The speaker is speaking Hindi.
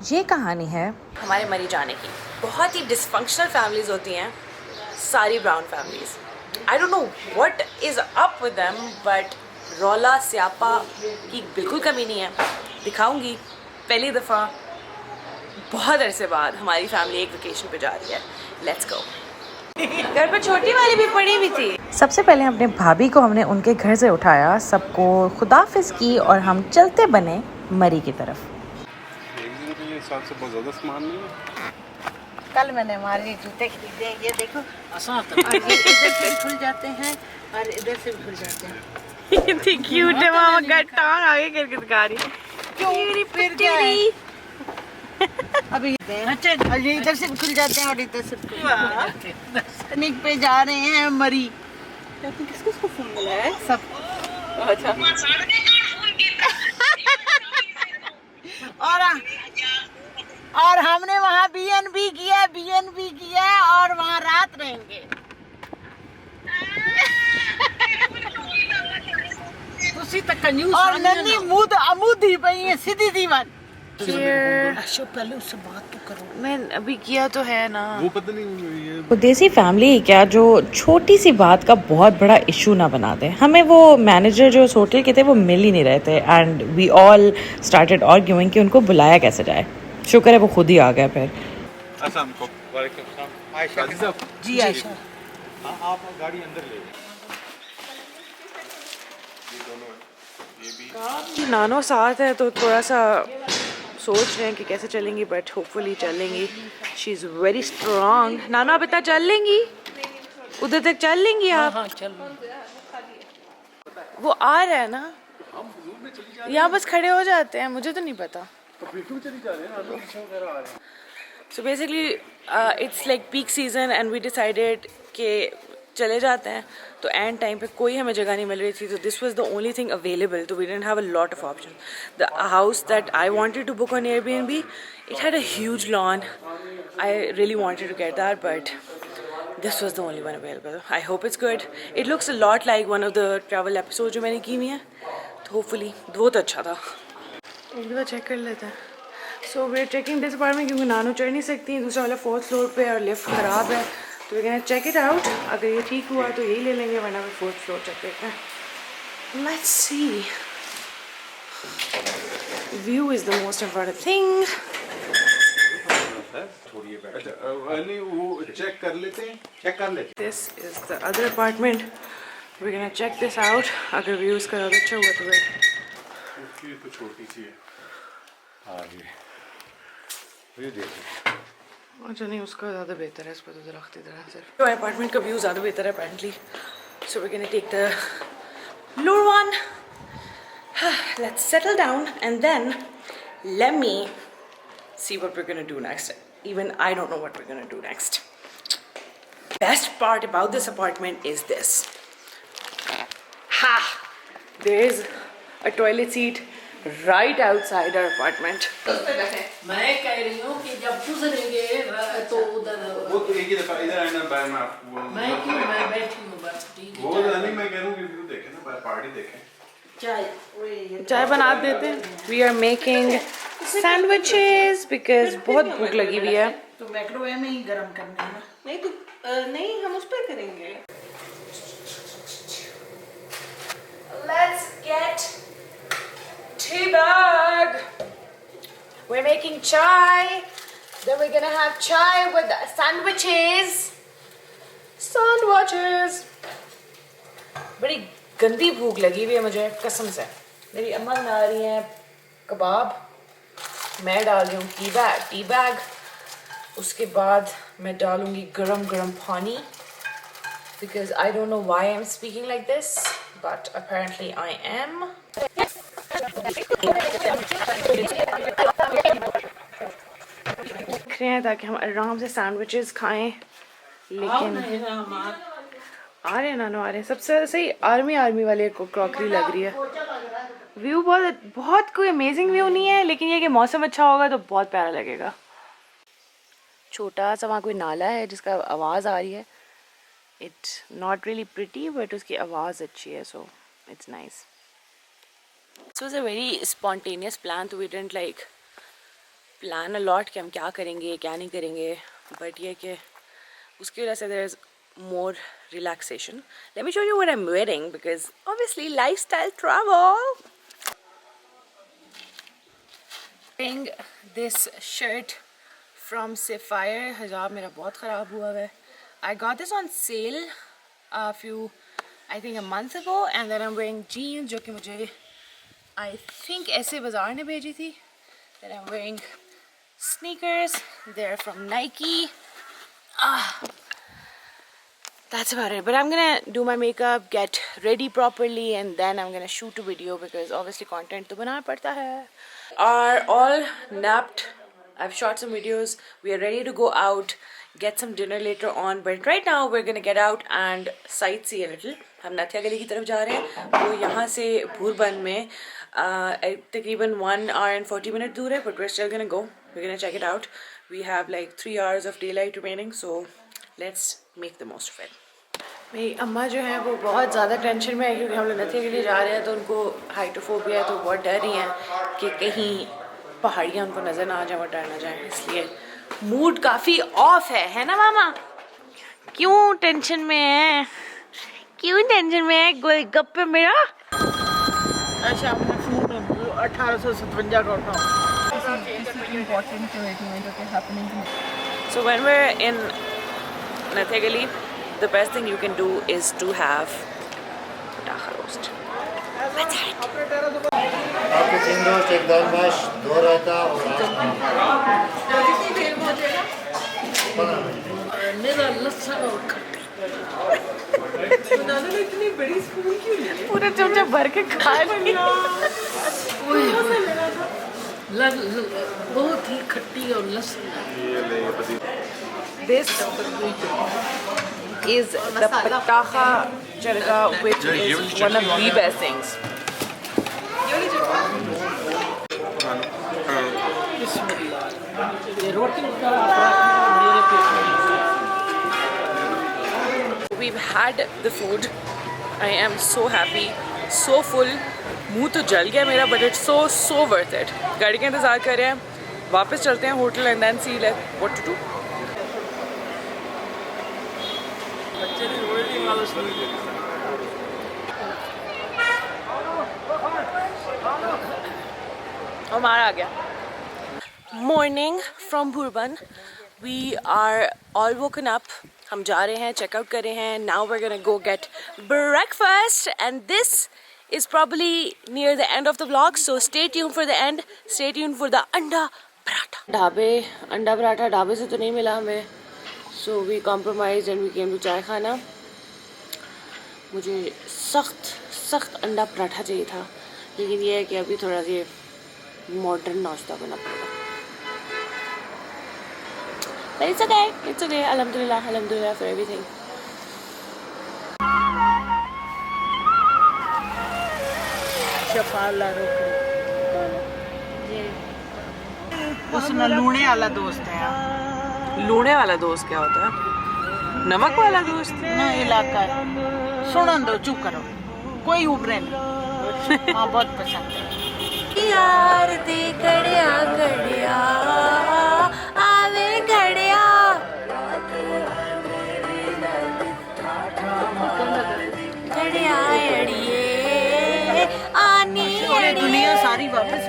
ये कहानी है हमारे मरी जाने की। बहुत ही डिसफंक्शनल फैमिलीज होती हैं, सारी brown families. I don't know what is up with them, but रौला स्यापा की बिल्कुल कमी नहीं है। दिखाऊंगी। पहली दफ़ा बहुत अरसे बाद हमारी फैमिली एक वेकेशन पे जा रही है। Let's go. घर पर छोटी वाली भी पड़ी हुई थी। सबसे पहले अपने भाभी को हमने उनके घर से उठाया, सबको खुदाफिज की और हम चलते बने मरी की तरफ। एक दिन के हिसाब से बहुत ज़्यादा सामान नहीं है। कल मैंने हमारे जूते खरीदे, ये देखो। और ये इधर से भी खुल जाते हैं और इधर से भी खुल जाते हैं। कितनी क्यूट है मामा का टांग आगे करके दिखा रही है। क्यों फिर क्या है? अभी अच्छा, और ये इधर से भी खुल जाते हैं और इधर से भी खुल जाते हैं। पिकनिक पे जा रहे हैं मरी। किसको फोन मिला है? सब अच्छा। और हमने वहाँ बीएनबी किया और वहाँ रात रहेंगे। तुसी तक कंजूस और नन्ही मूद अमूदी पई है सीधी दीवान। पहले उससे बात तो करो। मैं अभी किया तो है ना। वो पता नहीं ये वो देसी फैमिली क्या जो छोटी सी बात का बहुत बड़ा इशू ना बना दे। हमें वो मैनेजर जो उस होटल के थे वो मिल ही नहीं रहे थे and we all started arguing कि उनको बुलाया कैसे जाए। शुक्र है वो खुद ही आ गया फिर। असम को वालेकुम सलाम। आयशा जी आयशा, हाँ आप गाड़ी अंदर ले जाइए। ये दोनों ये भी नानो साथ है तो थोड़ा सा सोच रहे हैं कि कैसे चलेंगी, बट होपफुली चलेंगी। She is very strong. नानो आप इतना चल लेंगी? उधर तक चल लेंगी आप? हाँ चल। वो आ रहा है ना, यहाँ बस खड़े हो जाते हैं, मुझे तो नहीं पता। So basically it's like peak season and we decided कि चले जाते हैं। तो एंड टाइम पे कोई हमें जगह नहीं मिल रही थी, तो this was the only thing available, तो we didn't have a lot of option. The house that I wanted to book on Airbnb, it had a huge lawn. I really wanted to get that, but this was the only one available. I hope it's good. It looks a lot like one of the travel episodes जो मैंने की हुई है, तो hopefully बहुत अच्छा था। एक बार चेक कर लेते हैं। So we are checking this apartment क्योंकि नानू चढ़ नहीं सकती, दूसरा वाला 4th फ्लोर पे और लिफ्ट ख़राब है, तो we can check it out. अगर ये ठीक हुआ तो यही ले लेंगे, वरना फिर 4th फ्लोर चेक करते हैं। Let's see. View is the most important thing. थोड़ी अच्छा नहीं वो चेक कर लेते हैं, चेक कर लेते this is the other apartment, we can check this out. अगर व्यू इसका ज़्यादा अच्छा हुआ तो फिर हैं। उसकी तो छोटी सी है। हाँ ये देखो। अच्छा नहीं, उसका ज़्यादा बेहतर है, इस पर तो दरख्त ही दरख्त है। तो अपार्टमेंट का व्यू ज़्यादा बेहतर है apparently, so we can take the lower one. Let's settle down and then let me see what we're gonna do next. Even I don't know what we're gonna do next. Best part about this apartment is this. Ha! There is a toilet seat right outside our apartment. मैं कह रही हूँ कि जब गुजरेंगे तो उधर वो तो एक ही दफा इधर आना बाय मैं आपको मैं बैठी हूँ बस। ठीक है, वो नहीं मैं कह रहा हूँ कि व्यू देखें ना, बाय पार्टी देखें। चाय बना देते हैं। We are making sandwiches because बहुत भूख लगी हुई है। तो माइक्रोवेव में ही गर्म करना है ना? नहीं तो नहीं, हम उस पर करेंगे। Let's get tea bag. We're making chai. Then we're gonna have chai with sandwiches. Sandwiches. बड़ी गंदी भूख लगी हुई है मुझे कसम से। मेरी अम्मा बना रही हैं कबाब, मैं डाल रही हूँ टी बैग। उसके बाद मैं डालूंगी गरम गरम पानी, because I don't know why I'm speaking like this, but apparently I am. देख रहे हैं ताकि हम आराम से सैंडविचेस खाएं, लेकिन आ रहे हैं ना आ रहे हैं। सबसे सही आर्मी वाले को क्रॉकरी लग रही है। व्यू बहुत कोई अमेजिंग व्यू नहीं है, लेकिन ये कि मौसम अच्छा होगा तो बहुत प्यारा लगेगा। छोटा सा वहाँ कोई नाला है जिसका आवाज़ आ रही है। It's not really pretty but उसकी आवाज़ अच्छी है, so it's nice. This was a very spontaneous plan, तो we didn't like plan a lot कि हम क्या करेंगे क्या नहीं करेंगे, बट ये कि उसकी वजह से there is more relaxation. Let me show you what I'm wearing because obviously lifestyle travel. Wearing this shirt from Sapphire. हिजाब मेरा बहुत ख़राब हुआ है. I got this on sale I think a month ago, and then I'm wearing jeans जो कि मुझे I think ऐसे बाज़ार ने भेजी थी. Then I'm wearing sneakers. They're from Nike. That's about it. But I'm gonna do my makeup, get ready properly, and then I'm gonna shoot a video because obviously content to banana padta hai. Are all napped. I've shot some videos. We are ready to go out, get some dinner later on. But right now we're gonna get out and sightsee a little. हम नाथिया गली की तरफ जा रहे हैं. वो यहाँ से भूरबन में तकरीबन 1 hour and 40 minutes दूर है. But we're still gonna go. We're gonna check it out. We have like 3 hours of daylight remaining, so let's make the most of it. मेरी अम्मा जो है वो बहुत ज़्यादा टेंशन में है क्योंकि हम लोग नथिया के लिए जा रहे हैं, तो उनको हाइटोफोबिया है, तो बहुत डर रही हैं कि कहीं पहाड़ियाँ उनको नज़र ना आ जाए और डर ना जाए. इसलिए मूड काफ़ी ऑफ है ना मामा? क्यों टेंशन में है? क्यों टेंशन में है गोलगप्पे मेरा? अच्छा हमने फूड 1857 का उठाओ. So when we're in Nathia Gali, the best thing you can do is to have patakha roast. That's it. आपके 3 रोस्ट, 1 दाल माश, 2 रायता और 8 मेरा लस्सा और खट्टी. बनाने इतनी बड़ी स्पून क्यों ले? पूरा चमचा भर के खा लिया. बहुत ही खट्टी और लस्सी. This is the patakha charga, which is one of the best things. We've had the food. I am so happy, so full. मुंह तो जल गया मेरा, but it's so worth it. गाड़ी का इंतज़ार कर रहे हैं, वापस चलते हैं hotel and then see like what to do. हमारा आ गया. Morning from Bhurban. We are all woken up. हम जा रहे हैं, चेकआउट कर रहे हैं. Now we're gonna go get breakfast, and this is probably near the end of the vlog. So stay tuned for the end. Stay tuned for the अंडा पराठा. अंडा पराठा ढाबे से तो नहीं मिला हमें. So we compromised and we came to चाय खाना. मुझे सख्त अंडा पराठा चाहिए था, लेकिन ये है कि अभी थोड़ा सा मॉडर्न नाश्ता करना पड़ेगा. But it's okay. Alhamdulillah for everything. शफाला रोकड़ी. उसमें लूने वाला दोस्त है. लूने वाला दोस्त क्या होता है? नमक वाला दोस्त? ना इलाका है. सुन दो, चुप करो, कोई उबरे ना. हाँ बहुत पसंद है. यार दे गड़िया गड़िया आवे गड़िया गड़िया अड़िए आनी दुनिया सारी वापस